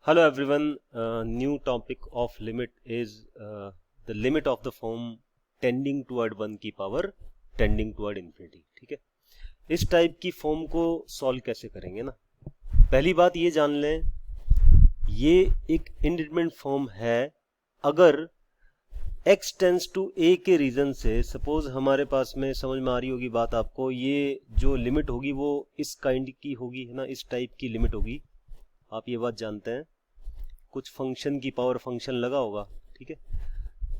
Hello everyone. New topic of limit is the limit of the form tending toward 1 की power tending toward infinity. ठीक है, इस type की form को solve कैसे करेंगे ना। पहली बात ये जान लें, ये एक इंडिटरमिनेट फॉर्म है अगर x टेंस टू a के रीजन से, सपोज हमारे पास में, समझ में आ रही होगी बात आपको, ये जो लिमिट होगी वो इस काइंड की होगी, है ना, इस टाइप की लिमिट होगी। आप ये बात जानते हैं, कुछ फंक्शन की पावर फंक्शन लगा होगा, ठीक है।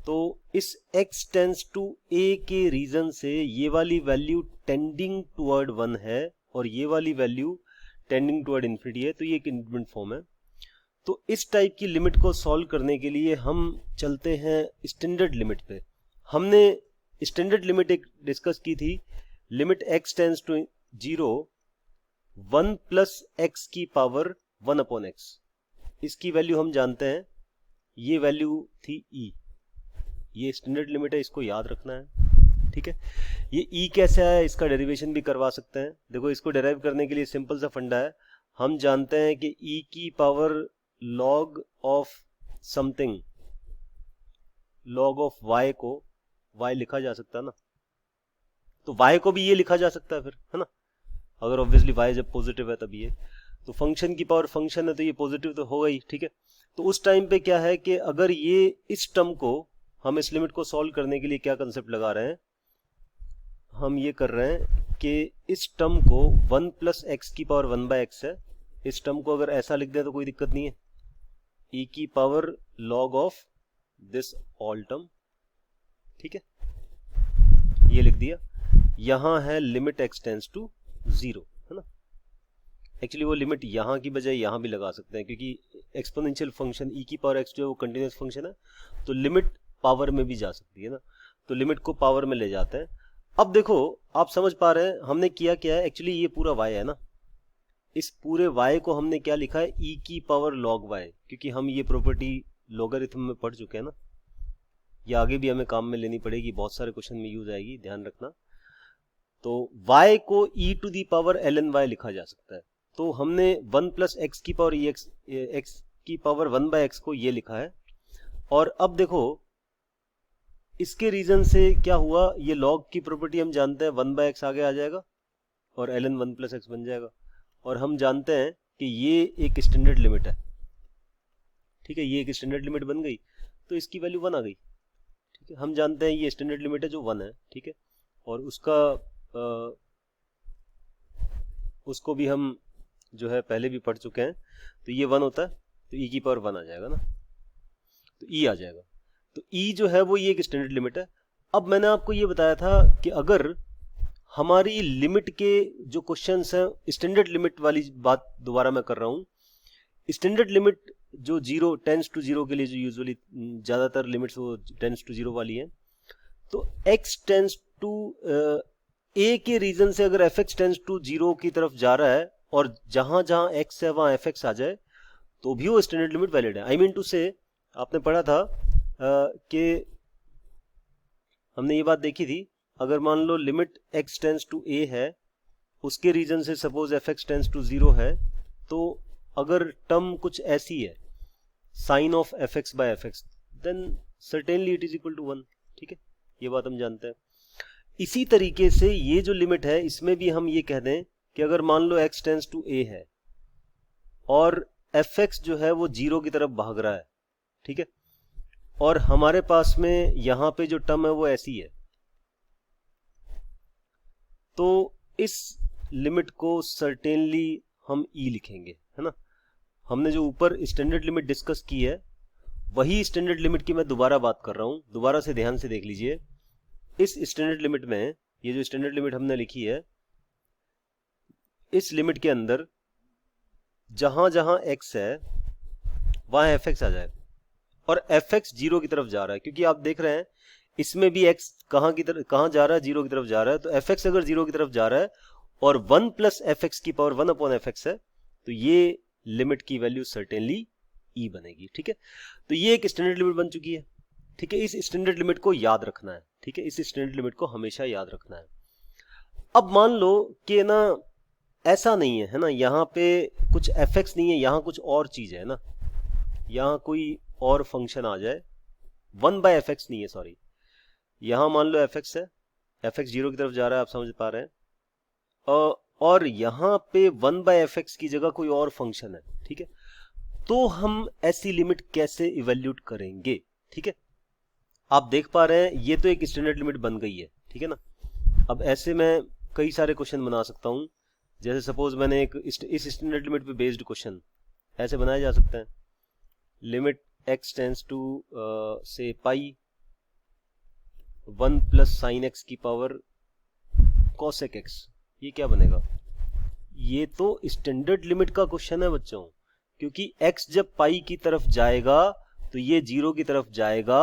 तो इस x टेंस टू a के रीजन से ये वाली वैल्यू टेंडिंग टुवर्ड 1 है और ये वाली वैल्यू टेंडिंग टुवर्ड इन्फिनिटी है, तो ये एक इंडिटरमिनेट फॉर्म है। तो इस टाइप की लिमिट को सॉल्व करने के लिए हम चलते हैं स्टैंडर्ड लिमिट पे। हमने स्टैंडर्ड लिमिट एक डिस्कस की थी, limit x tends to 0 1 plus X की पावर 1 अपॉन एक्स। इसकी वैल्यू हम जानते हैं, ये वैल्यू थी e। ये स्टैंडर्ड लिमिट है, इसको याद रखना है, ठीक है। ये e कैसे आया, इसका डेरिवेशन भी करवा सकते हैं। देखो, इसको डेराइव करने के लिए सिंपल सा फंडा है, हम जानते हैं कि e की power log of something, log of y को y लिखा जा सकता है ना, तो y को भी ये लिखा जा सकता है फिर, है ना। अगर ऑब्वियसली y जब पॉजिटिव है तब ये, तो फंक्शन की पावर फंक्शन है तो ये पॉजिटिव तो होगा ही, ठीक है। तो उस टाइम पे क्या है कि अगर ये इस टर्म को, हम इस लिमिट को सॉल्व करने के लिए क्या कंसेप्ट लगा रहे हैं, हम ये कर रहे हैं कि इस टर्म को 1 प्लस एक्स की पावर 1 बाय एक्स है, इस टर्म को अगर ऐसा लिख दें तो कोई दिक्कत नहीं है, e की power log of this all term, ठीक है, ये लिख दिया। यहां है लिमिट x टेंस टू 0, है ना। एक्चुअली वो लिमिट यहाँ की बजाय यहाँ भी लगा सकते हैं, क्योंकि एक्सपोनेंशियल फंक्शन e की पावर x जो है वो कंटिन्यूस फंक्शन है, तो लिमिट पावर में भी जा सकती है ना, तो लिमिट को पावर में ले जाते हैं। अब देखो, आप समझ पा रहे हैं हमने किया क्या है। एक्चुअली ये पूरा y है ना, इस पूरे y को हमने क्या लिखा है, e की पावर log y, क्योंकि हम ये प्रॉपर्टी लॉगरिथम में पढ़ चुके हैं ना, ये आगे भी हमें काम में लेनी पड़ेगी, बहुत सारे क्वेश्चन में यूज आएगी, ध्यान रखना। तो y को e to the power ln y लिखा जा सकता है, तो हमने 1 प्लस एक्स की पावर एक्स की पावर 1 बाय एक्स को ये लिखा है। और अब देखो, इसके रीजन से क्या हुआ, ये log की प्रॉपर्टी हम जानते हैं, 1 बाय एक्स आगे आ जाएगा और ln 1 प्लस एक्स बन जाएगा। और हम जानते हैं कि ये एक स्टैंडर्ड लिमिट है, ठीक है, ये एक स्टैंडर्ड लिमिट बन गई, तो इसकी वैल्यू 1 आ गई, ठीक है। हम जानते हैं ये स्टैंडर्ड लिमिट है जो 1 है, ठीक है, और उसको भी हम जो है पहले भी पढ़ चुके हैं, तो ये 1 होता है तो e की पावर 1 आ जाएगा ना, तो e आ जाएगा। तो e जो है वो ये एक स्टैंडर्ड लिमिट है। अब मैंने आपको ये बताया था कि अगर हमारी लिमिट के जो क्वेश्चंस हैं, स्टैंडर्ड लिमिट वाली बात दोबारा मैं कर रहा हूँ, स्टैंडर्ड लिमिट जो 0 टेंस टू 0 के लिए जो यूजुअली ज़्यादातर लिमिट्स वो टेंस टू 0 वाली है, तो x टेंस टू a के रीजन से अगर fx टेंस टू 0 की तरफ जा रहा है और जहां जहां x है वहां fx आ जाए, तो भी वो स्टैंडर्ड लिमिट वैलिड है। आई मीन टू से, आपने पढ़ा था कि हमने ये बात देखी थी, अगर मान लो limit x tends to a है, उसके रीजन से सपोज fx टेंस टू 0 है, तो अगर टर्म कुछ ऐसी है, sine of fx by fx, then certainly it is equal to 1, ठीक है, ये बात हम जानते हैं। इसी तरीके से ये जो लिमिट है, इसमें भी हम ये कह दें कि अगर मान लो x टेंस टू a है और fx जो है वो 0 की तरफ भाग रहा है, ठीक है, और हमारे पास में यहां पे जो टर्म है वो ऐसी है, तो इस लिमिट को सर्टेनली हम e लिखेंगे, है ना। हमने जो ऊपर स्टैंडर्ड लिमिट डिस्कस की है, वही स्टैंडर्ड लिमिट की मैं दोबारा बात कर रहा हूं, दोबारा से ध्यान से देख लीजिए। इस स्टैंडर्ड लिमिट में, ये जो स्टैंडर्ड लिमिट हमने लिखी है, इस लिमिट के अंदर जहां जहां x है वहां fx आ जाए, और fx 0 की तरफ जा रहा है, क्योंकि आप देख रहे हैं इसमें भी x कहां जा रहा है, 0 की तरफ जा रहा है, तो fx अगर 0 की तरफ जा रहा है और 1 प्लस fx की पावर 1 अपॉन fx है, तो ये लिमिट की वैल्यू सर्टेनली e बनेगी, ठीक है। तो ये एक स्टैंडर्ड लिमिट बन चुकी है, ठीक है। इस स्टैंडर्ड लिमिट को याद रखना है, ठीक है, इस स्टैंडर्ड लिमिट को हमेशा याद रखना है। अब मान लो कि ना ऐसा नहीं है, है ना, यहाँ पे कुछ fx नहीं है, यहाँ कुछ और चीज है ना, यहाँ कोई और फंक्शन आ जाए, 1/fx नहीं है, सॉरी, यहाँ मान लो fx है, fx 0 की तरफ जा रहा है, आप समझ पा रहे हैं, और यहाँ पे 1/fx की जगह कोई और फंक्शन है, ठीक है। तो हम ऐसी लिमिट कैसे इवेल्यूट करेंगे, ठीक है। आप देख पा रहे हैं ये तो एक स्टैंडर्ड लिमिट बन गई है, ठीक है ना। अब ऐसे मैं कई सारे क्वेश्चन बना सकता हूं, जैसे सपोज मैंने एक इस स्टैंडर्ड लिमिट पे बेस्ड क्वेश्चन ऐसे बनाया जा सकता है, लिमिट x टेंड्स टू से पाई 1 प्लस साइन एक्स की पावर cosec x, ये क्या बनेगा? ये तो स्टैंडर्ड लिमिट का क्वेश्चन है बच्चों, क्योंकि x जब पाई की तरफ जाएगा तो ये 0 की तरफ जाएगा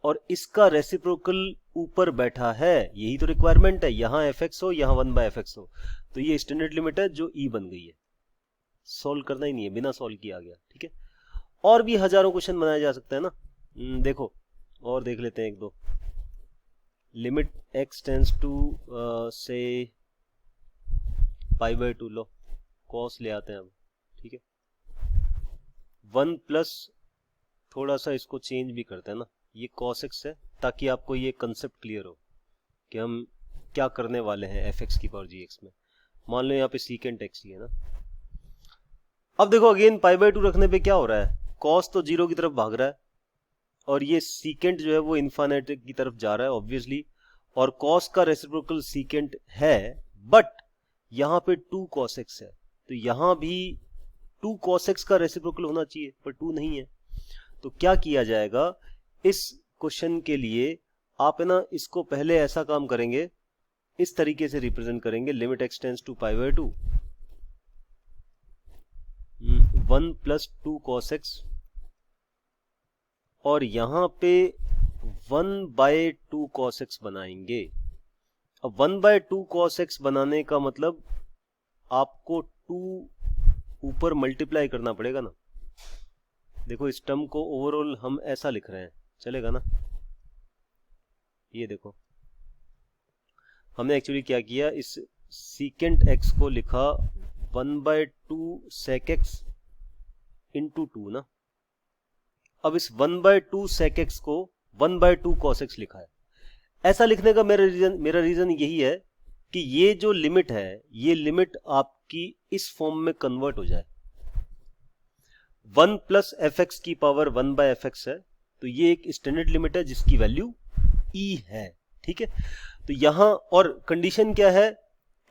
और इसका रेसिप्रोकल ऊपर बैठा है, यही तो रिक्वायरमेंट है, यहां fx हो यहां 1/fx हो, तो ये स्टैंडर्ड लिमिट है जो e बन गई है। सॉल्व करना ही नहीं है, बिना सॉल्व किया आ गया, ठीक है। और भी हजारों क्वेश्चन बनाया जा सकता है ना। देखो और देख लेते हैं एक दो। लिमिट x टेंड्स टू से π/2 लो, cos ले आते हैं अब, ठीक है। 1 प्लस थोड़ा सा इसको चेंज भी करते हैं ना, ये cos x है, ताकि आपको ये कंसेप्ट क्लियर हो कि हम क्या करने वाले हैं fx की पावर gx में। मान लो यहाँ पे सीकेंट x ही है ना। अब देखो अगेन π/2 रखने पे क्या हो रहा है, cos तो 0 की तरफ भाग रहा है और ये सीकेंट जो है वो इन्फाइनाइट की तरफ जा रहा है ऑब्वियसली, और cos का रेसिप्रोकल सीकेंट है, बट यहाँ पे 2 cos x है, तो यहाँ भी 2 cos x का रेसिप्रोकल होना चाहिए, पर 2 नहीं है। तो क्या किया जाएगा इस क्वेश्चन के लिए, आप है ना इसको पहले ऐसा काम करेंगे, इस तरीके से रिप्रेजेंट करेंगे, limit x tends to π/2 1 plus 2 cos x, और यहां पे 1/2 cos x बनाएंगे। अब 1/2 cos x बनाने का मतलब आपको 2 ऊपर मल्टीप्लाई करना पड़ेगा ना। देखो इस टर्म को ओवरऑल हम ऐसा लिख रहे हैं, चलेगा ना। ये देखो हमने एक्चुअली क्या किया, इस सीकेंट x को लिखा 1/2 sec x इंटू 2 ना। अब इस 1/2 sec x को 1/2 cos x लिखा है। ऐसा लिखने का मेरा रीजन यही है कि ये जो लिमिट है, ये लिमिट आपकी इस फॉर्म में कन्वर्ट हो जाए। 1 प्लस fx की पावर 1/fx है, तो ये एक स्टैंडर्ड लिमिट है जिसकी वैल्यू e है, ठीक है। तो यहां और कंडीशन क्या है,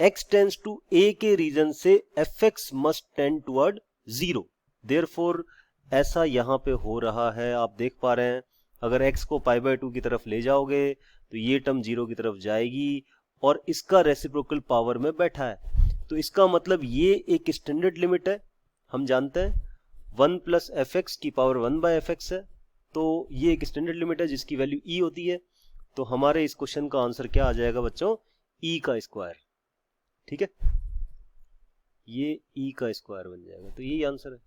x टेंड्स टू a के रीजन से fx must tend toward 0, therefore ऐसा यहां पे हो रहा है, आप देख पा रहे हैं। अगर x को π/2 की तरफ ले जाओगे तो ये टर्म 0 की तरफ जाएगी और इसका रेसिप्रोकल पावर में बैठा है, तो इसका मतलब ये एक स्टैंडर्ड लिमिट है। हम जानते हैं 1 प्लस fx की पावर 1/fx है, तो ये एक स्टैंडर्ड लिमिट है जिसकी वैल्यू e होती है। तो हमारे इस क्वेश्चन का आंसर क्या आ जाएगा बच्चों, e का स्क्वायर, ठीक है। ये e का स्क्वायर बन जाएगा, तो यही आंसर है।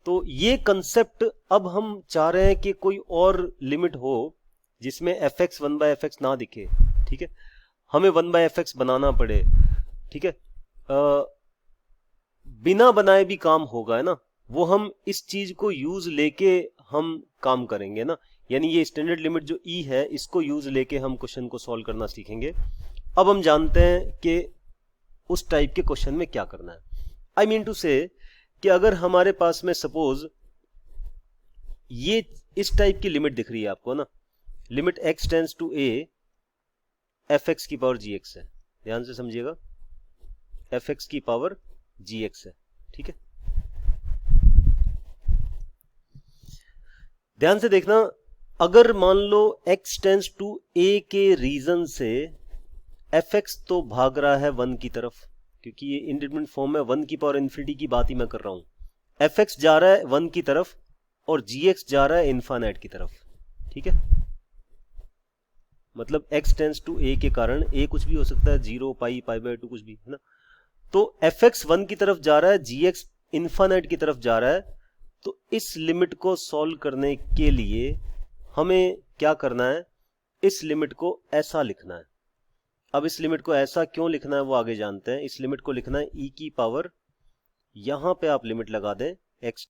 तो ये कंसेप्ट अब हम चाह रहे हैं कि कोई और लिमिट हो जिसमें fx 1/fx ना दिखे, ठीक है, हमें 1/fx बनाना पड़े, ठीक है। बिना बनाए भी काम होगा, है ना, वो हम इस चीज को यूज लेके हम काम करेंगे ना, यानी ये स्टैंडर्ड लिमिट जो e है इसको यूज लेके हम क्वेश्चन को सॉल्व करना सीखेंगे। अब हम जानते हैं कि उस टाइप के क्वेश्चन में क्या करना है। आई मीन टू से कि अगर हमारे पास में सपोज ये इस टाइप की लिमिट दिख रही है आपको ना, limit x tends to a fx की पावर gx है, ध्यान से समझिएगा, fx की पावर gx है, ठीक है। ध्यान से देखना, अगर मान लो x टेंड्स टू a के रीजन से fx तो भाग रहा है 1 की तरफ, क्योंकि ये इंडिटरमिनेट फॉर्म में 1 की पावर इन्फिनिटी की बात ही मैं कर रहा हूं। fx जा रहा है 1 की तरफ और gx जा रहा है इनफाइनाइट की तरफ, ठीक है। मतलब x टेंड्स टू a के कारण a कुछ भी हो सकता है, 0 पाई π/2 कुछ भी, है ना। तो fx 1 की तरफ जा रहा है, gx इनफाइनाइट की तरफ जा रहा है, तो इस लिमिट को सॉल्व करने के लिए हमें क्या करना है, इस लिमिट को ऐसा लिखना है। अब इस लिमिट को ऐसा क्यों लिखना है वो आगे जानते हैं। इस लिमिट को लिखना है e की पावर, यहां पे आप लिमिट लगा दें x